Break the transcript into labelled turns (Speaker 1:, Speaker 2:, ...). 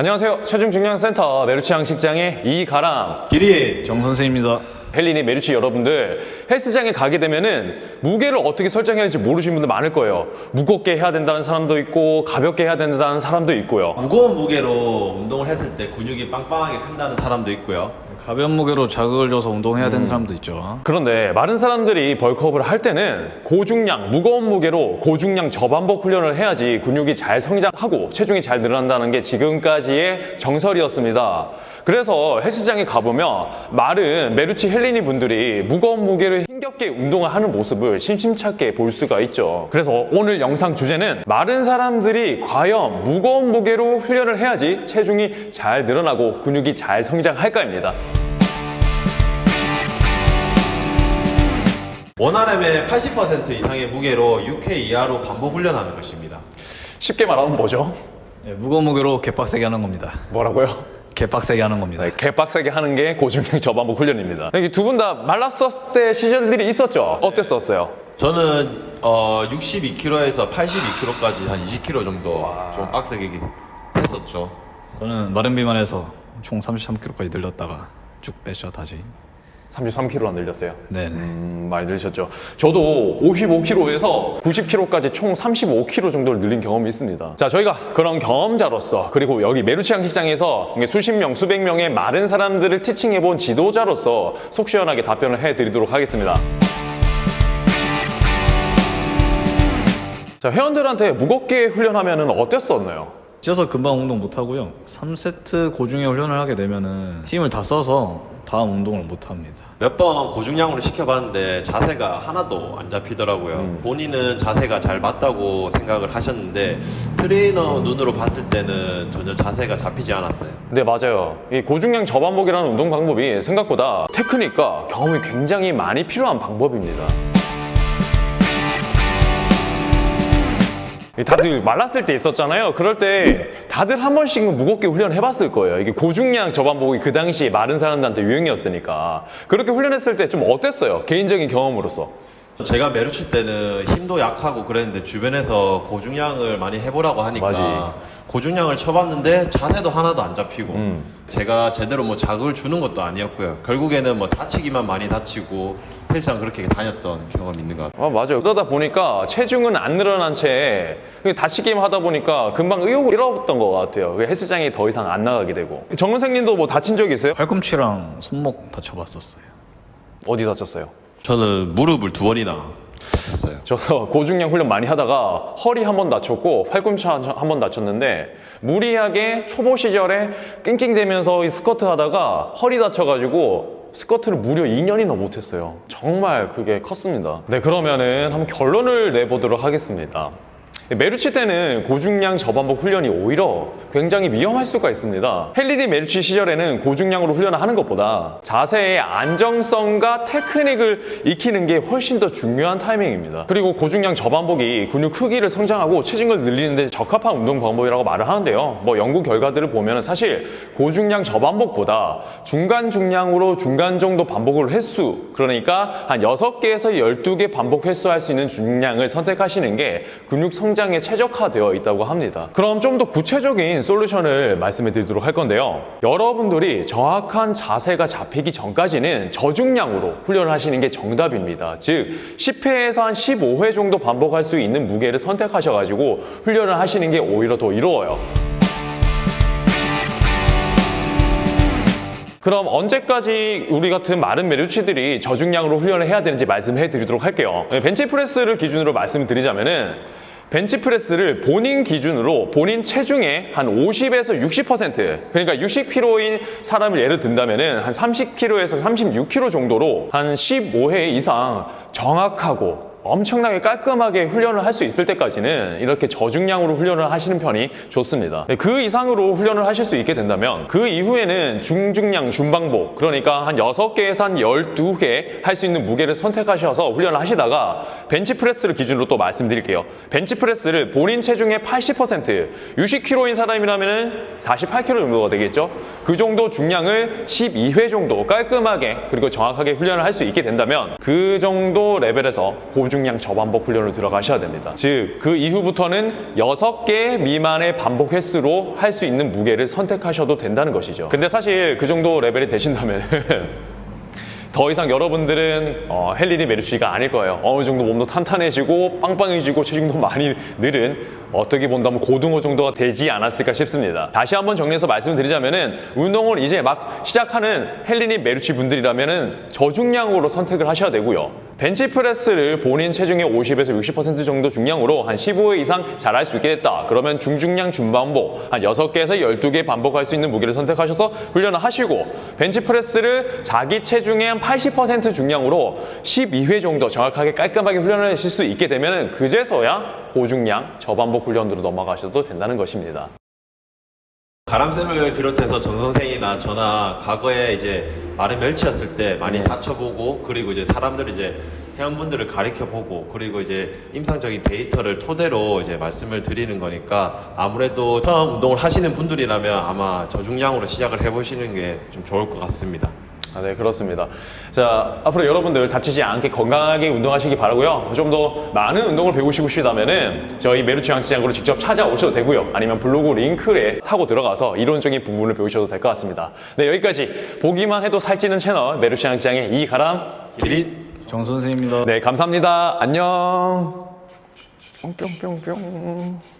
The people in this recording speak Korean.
Speaker 1: 안녕하세요. 체중중량센터 메루치 양식장의 이가람
Speaker 2: 기린 정선생입니다.
Speaker 1: 헬린이 메루치 여러분들, 헬스장에 가게 되면은 무게를 어떻게 설정해야 할지 모르시는 분들 많을 거예요. 무겁게 해야 된다는 사람도 있고 가볍게 해야 된다는 사람도 있고요.
Speaker 2: 무거운 무게로 운동을 했을 때 근육이 빵빵하게 큰다는 사람도 있고요.
Speaker 3: 가벼운 무게로 자극을 줘서 운동해야 되는 사람도 있죠.
Speaker 1: 그런데 많은 사람들이 벌크업을 할 때는 고중량, 무거운 무게로 고중량 저반복 훈련을 해야지 근육이 잘 성장하고 체중이 잘 늘어난다는 게 지금까지의 정설이었습니다. 그래서 헬스장에 가보면 마른 메루치 헬린이 분들이 무거운 무게를 힘겹게 운동을 하는 모습을 심심찮게 볼 수가 있죠. 그래서 오늘 영상 주제는 마른 사람들이 과연 무거운 무게로 훈련을 해야지 체중이 잘 늘어나고 근육이 잘 성장할까입니다.
Speaker 2: 원RM의 80% 이상의 무게로 6회 이하로 반복 훈련하는 것입니다.
Speaker 1: 쉽게 말하면 뭐죠?
Speaker 3: 예, 무거운 무게로 개빡세게 하는 겁니다.
Speaker 1: 뭐라고요?
Speaker 3: 개빡세게 하는 겁니다.
Speaker 1: 네, 개빡세게 하는 게 고중량 저반복 훈련입니다. 두 분 다 말랐을 때 시절들이 있었죠? 어땠었어요?
Speaker 2: 저는 62kg에서 82kg까지 한 20kg 정도 좀 빡세게 했었죠.
Speaker 3: 저는 마른 비만에서 총 33kg까지 늘렸다가 쭉 뺐죠, 다시.
Speaker 1: 33kg나 늘렸어요.
Speaker 3: 네네.
Speaker 1: 많이 늘리셨죠. 저도 55kg에서 90kg까지 총 35kg 정도를 늘린 경험이 있습니다. 자, 저희가 그런 경험자로서, 그리고 여기 메루치 양식장에서 수십 명, 수백 명의 마른 사람들을 티칭해본 지도자로서 속 시원하게 답변을 해드리도록 하겠습니다. 자, 회원들한테 무겁게 훈련하면 어땠었나요?
Speaker 3: 쪄서 금방 운동 못 하고요. 3세트 고중의 훈련을 하게 되면은 힘을 다 써서 다음 운동을 못 합니다.
Speaker 2: 몇 번 고중량으로 시켜봤는데 자세가 하나도 안 잡히더라고요. 본인은 자세가 잘 맞다고 생각을 하셨는데 트레이너 눈으로 봤을 때는 전혀 자세가 잡히지 않았어요.
Speaker 1: 네, 맞아요. 이 고중량 저반복이라는 운동 방법이 생각보다 테크닉과 경험이 굉장히 많이 필요한 방법입니다. 다들 말랐을 때 있었잖아요. 그럴 때 다들 한 번씩은 무겁게 훈련해봤을 거예요. 이게 고중량 저반복이 그 당시에 마른 사람들한테 유행이었으니까. 그렇게 훈련했을 때 좀 어땠어요? 개인적인 경험으로서.
Speaker 2: 제가 메루치 때는 힘도 약하고 그랬는데 주변에서 고중량을 많이 해보라고 하니까
Speaker 1: 맞지.
Speaker 2: 고중량을 쳐봤는데 자세도 하나도 안 잡히고 제가 제대로 뭐 자극을 주는 것도 아니었고요. 결국에는 뭐 다치기만 많이 다치고 헬스장 그렇게 다녔던 경험이 있는 것 같아요.
Speaker 1: 맞아요. 그러다 보니까 체중은 안 늘어난 채 다치기만 하다 보니까 금방 의욕을 잃었던 것 같아요. 헬스장에 더 이상 안 나가게 되고. 정 선생님도 뭐 다친 적 있어요?
Speaker 3: 팔꿈치랑 손목 다쳐봤었어요.
Speaker 1: 어디 다쳤어요?
Speaker 2: 저는 무릎을 2번이나 했어요.
Speaker 1: 저도 고중량 훈련 많이 하다가 허리 한 번 다쳤고 팔꿈치 한 번 다쳤는데 무리하게 초보 시절에 낑낑대면서 이 스쿼트 하다가 허리 다쳐가지고 스쿼트를 무려 2년이나 못했어요. 정말 그게 컸습니다. 네, 그러면은 한번 결론을 내보도록 하겠습니다. 메루치 때는 고중량 저반복 훈련이 오히려 굉장히 위험할 수가 있습니다. 헬린이 메루치 시절에는 고중량으로 훈련을 하는 것보다 자세의 안정성과 테크닉을 익히는 게 훨씬 더 중요한 타이밍입니다. 그리고 고중량 저반복이 근육 크기를 성장하고 체중을 늘리는 데 적합한 운동 방법이라고 말을 하는데요. 뭐 연구 결과들을 보면 사실 고중량 저반복보다 중간 중량으로 중간 정도 반복을 횟수, 그러니까 한 6개에서 12개 반복 횟수 할 수 있는 중량을 선택하시는 게 근육 성장에 최적화되어 있다고 합니다. 그럼 좀 더 구체적인 솔루션을 말씀해 드리도록 할 건데요. 여러분들이 정확한 자세가 잡히기 전까지는 저중량으로 훈련을 하시는 게 정답입니다. 즉 10회에서 한 15회 정도 반복할 수 있는 무게를 선택하셔가지고 훈련을 하시는 게 오히려 더 이로워요. 그럼 언제까지 우리 같은 마른 메루치들이 저중량으로 훈련을 해야 되는지 말씀해 드리도록 할게요. 벤치프레스를 기준으로 말씀드리자면은 벤치프레스를 본인 기준으로 본인 체중의 한 50에서 60%, 그러니까 60kg인 사람을 예를 든다면은 한 30kg에서 36kg 정도로 한 15회 이상 정확하고 엄청나게 깔끔하게 훈련을 할 수 있을 때까지는 이렇게 저중량으로 훈련을 하시는 편이 좋습니다. 그 이상으로 훈련을 하실 수 있게 된다면 그 이후에는 중중량 준방복, 그러니까 한 6개에서 한 12개 할 수 있는 무게를 선택하셔서 훈련을 하시다가 벤치프레스를 기준으로 또 말씀드릴게요. 벤치프레스를 본인 체중의 80%, 60kg인 사람이라면 48kg 정도가 되겠죠. 그 정도 중량을 12회 정도 깔끔하게 그리고 정확하게 훈련을 할 수 있게 된다면 그 정도 레벨에서 고중량 저반복 훈련을 들어가셔야 됩니다. 즉 그 이후부터는 6개 미만의 반복 횟수로 할 수 있는 무게를 선택하셔도 된다는 것이죠. 근데 사실 그 정도 레벨이 되신다면 더 이상 여러분들은 헬린이 메르시가 아닐 거예요. 어느 정도 몸도 탄탄해지고 빵빵해지고 체중도 많이 늘은 어떻게 본다면 고등어 정도가 되지 않았을까 싶습니다. 다시 한번 정리해서 말씀을 드리자면은 운동을 이제 막 시작하는 헬린이 메르시 분들이라면은 저중량으로 선택을 하셔야 되고요. 벤치프레스를 본인 체중의 50에서 60% 정도 중량으로 한 15회 이상 잘 할 수 있게 됐다. 그러면 중중량 중반복 한 6개에서 12개 반복할 수 있는 무게를 선택하셔서 훈련을 하시고 벤치프레스를 자기 체중의 한 80% 중량으로 12회 정도 정확하게 깔끔하게 훈련을 하실 수 있게 되면 그제서야 고중량 저반복 훈련으로 넘어가셔도 된다는 것입니다.
Speaker 2: 가람쌤을 비롯해서 정 선생이나 저나 과거에 이제 마른 멸치였을 때 많이 다쳐보고 그리고 이제 사람들 이제 회원분들을 가르쳐보고 그리고 이제 임상적인 데이터를 토대로 이제 말씀을 드리는 거니까 아무래도 처음 운동을 하시는 분들이라면 아마 저중량으로 시작을 해보시는 게 좀 좋을 것 같습니다.
Speaker 1: 네, 그렇습니다. 자, 앞으로 여러분들 다치지 않게 건강하게 운동하시기 바라고요. 좀 더 많은 운동을 배우시고 싶다면은 저희 메르츠 양치장으로 직접 찾아오셔도 되고요. 아니면 블로그 링크에 타고 들어가서 이론적인 부분을 배우셔도 될 것 같습니다. 네, 여기까지 보기만 해도 살찌는 채널 메르츠 양치장의 이가람
Speaker 2: 기린
Speaker 3: 정 선생입니다.
Speaker 1: 네, 감사합니다. 안녕. 뿅뿅뿅뿅.